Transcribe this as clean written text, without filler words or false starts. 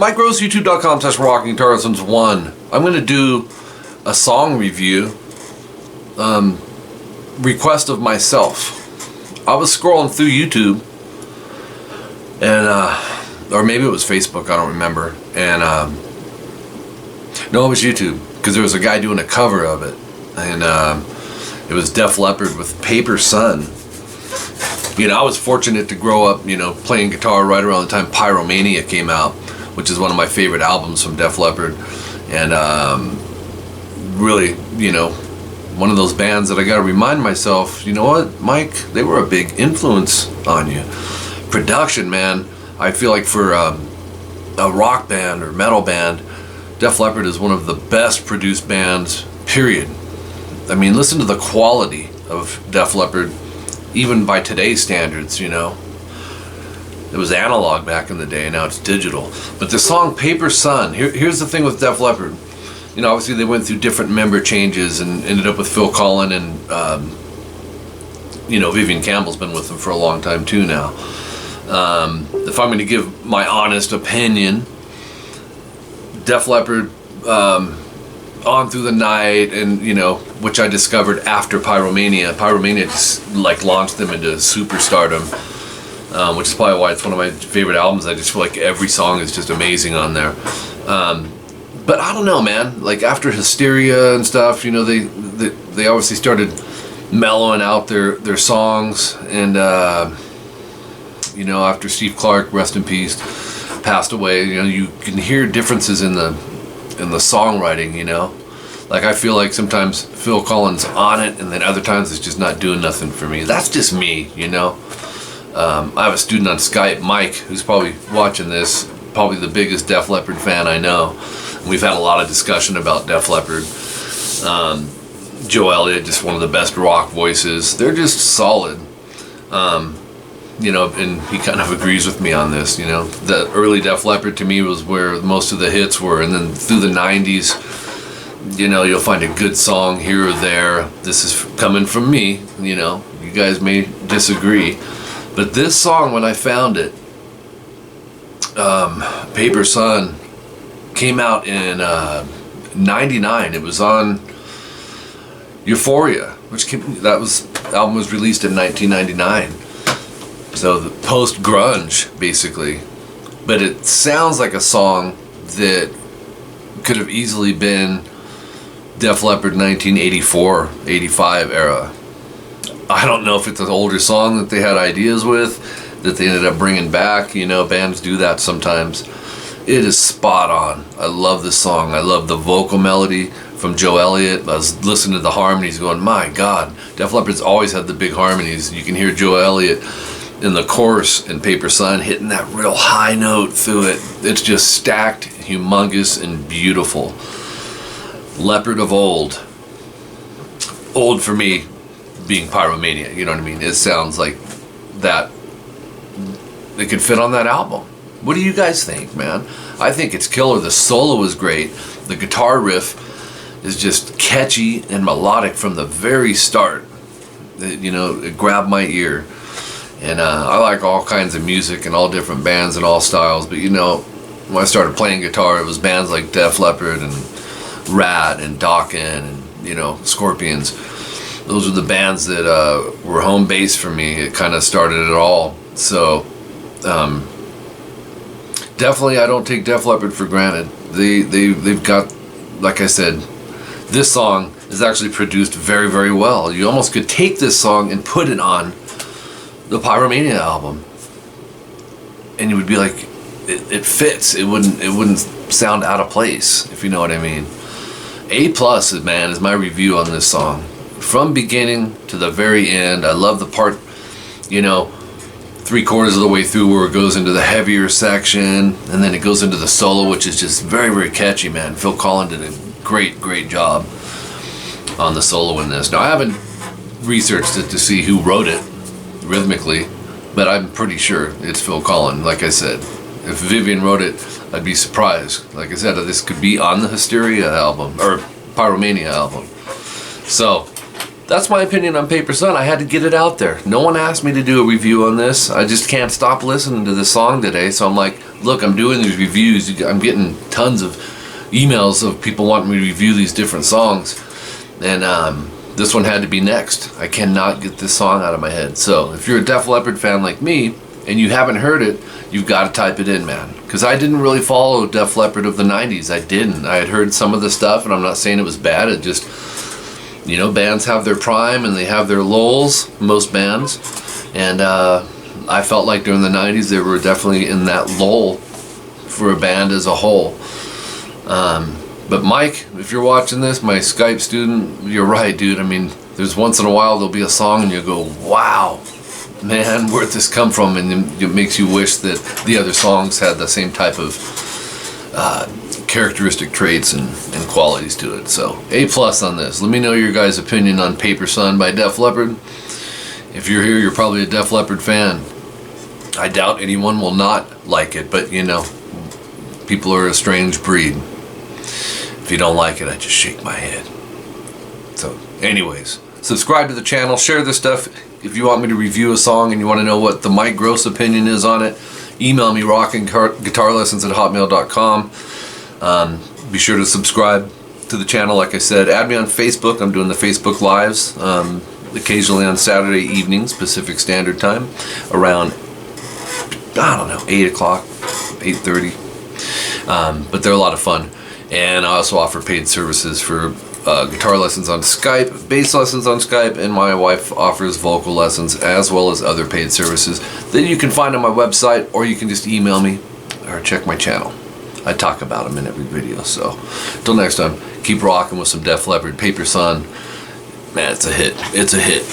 MikeRoseYouTube.com/rockinguitarlessons1. I'm going to do a song review, request of myself. I was scrolling through YouTube, and or maybe it was Facebook, I don't remember. And no, it was YouTube, because there was a guy doing a cover of it, and it was Def Leppard with Paper Sun. You know, I was fortunate to grow up, you know, playing guitar right around the time Pyromania came out, which is one of my favorite albums from Def Leppard, and really, you know, one of those bands that I got to remind myself, you know what, Mike, they were a big influence on you. Production, man, I feel like for a rock band or metal band, Def Leppard is one of the best produced bands, period. I mean, listen to the quality of Def Leppard, even by today's standards, you know. It was analog back in the day, now it's digital. But the song Paper Sun, here's the thing with Def Leppard. You know, obviously they went through different member changes and ended up with Phil Collen, and you know, Vivian Campbell's been with them for a long time too now. If I'm going to give my honest opinion, Def Leppard, On Through the Night, and you know, which I discovered after Pyromania. Pyromania just like launched them into superstardom, which is probably why it's one of my favorite albums. I just feel like every song is just amazing on there. But I don't know, man. Like after Hysteria and stuff, you know, they obviously started mellowing out their songs, and you know, after Steve Clark, rest in peace, passed away, you know, you can hear differences in the songwriting, you know. Like I feel like sometimes Phil Collins on it, and then other times it's just not doing nothing for me. That's just me, you know. I have a student on Skype, Mike, who's probably watching this, probably the biggest Def Leppard fan I know. We've had a lot of discussion about Def Leppard. Joe Elliott, just one of the best rock voices. They're just solid. You know, and he kind of agrees with me on this, you know. The early Def Leppard to me was where most of the hits were, and then through the 90s, you know, you'll find a good song here or there. This is coming from me, you know. You guys may disagree. But this song, when I found it, Paper Sun, came out in 99. It was on Euphoria, the album was released in 1999. So the post-grunge, basically. But it sounds like a song that could have easily been Def Leppard 1984, 85 era. I don't know if it's an older song that they had ideas with, that they ended up bringing back. You know, bands do that sometimes. It is spot on. I love this song. I love the vocal melody from Joe Elliott. I was listening to the harmonies going, my God, Def Leppard's always had the big harmonies. You can hear Joe Elliott in the chorus in Paper Sun hitting that real high note through it. It's just stacked, humongous, and beautiful. Leppard of old. Old for me being Pyromania, you know what I mean? It sounds like that it could fit on that album. What do you guys think, man? I think it's killer. The solo is great. The guitar riff is just catchy and melodic from the very start. You know, it grabbed my ear. And I like all kinds of music and all different bands and all styles. But you know, when I started playing guitar, it was bands like Def Leppard and Rat and Dokken and, you know, Scorpions. Those were the bands that were home base for me. It kind of started it all. So definitely I don't take Def Leppard for granted. They've got, like I said, this song is actually produced very, very well. You almost could take this song and put it on the Pyromania album, and you would be like, it fits. It wouldn't sound out of place, if you know what I mean. A+, man, is my review on this song. From beginning to the very end. I love the part, you know, 3/4 of the way through where it goes into the heavier section, and then it goes into the solo, which is just very, very catchy, man. Phil Collen did a great job on the solo in this. Now, I haven't researched it to see who wrote it rhythmically, but I'm pretty sure it's Phil Collen. Like I said, if Vivian wrote it, I'd be surprised. Like I said, this could be on the Hysteria album, or Pyromania album. So, that's my opinion on Paper Sun. I had to get it out there. No one asked me to do a review on this. I just can't stop listening to this song today. So I'm like, look, I'm doing these reviews. I'm getting tons of emails of people wanting me to review these different songs. And this one had to be next. I cannot get this song out of my head. So if you're a Def Leppard fan like me and you haven't heard it, you've got to type it in, man. Because I didn't really follow Def Leppard of the 90s. I didn't. I had heard some of the stuff, and I'm not saying it was bad. It just, you know, bands have their prime and they have their lulls, most bands. And I felt like during the 90s they were definitely in that lull for a band as a whole. But Mike, if you're watching this, my Skype student, you're right, dude. I mean, there's once in a while there'll be a song and you go, wow, man, where'd this come from? And it makes you wish that the other songs had the same type of characteristic traits and qualities to it. So A+ on this. Let me know your guys' opinion on Paper Sun by Def Leppard. If you're here, you're probably a Def Leppard fan. I doubt anyone will not like it, but you know, people are a strange breed. If you don't like it, I just shake my head. So anyways, subscribe to the channel, share this stuff. If you want me to review a song and you want to know what the Mike Gross opinion is on it, email me rockinguitarlessons@hotmail.com. Be sure to subscribe to the channel, like I said. Add me on Facebook. I'm doing the Facebook Lives occasionally on Saturday evenings, Pacific Standard Time, around, I don't know, 8 o'clock, 8:30. But they're a lot of fun. And I also offer paid services for guitar lessons on Skype, bass lessons on Skype, and my wife offers vocal lessons as well as other paid services that you can find on my website, or you can just email me or check my channel. I talk about them in every video. So until next time, keep rocking with some Def Leppard. Paper Sun, man, it's a hit. It's a hit.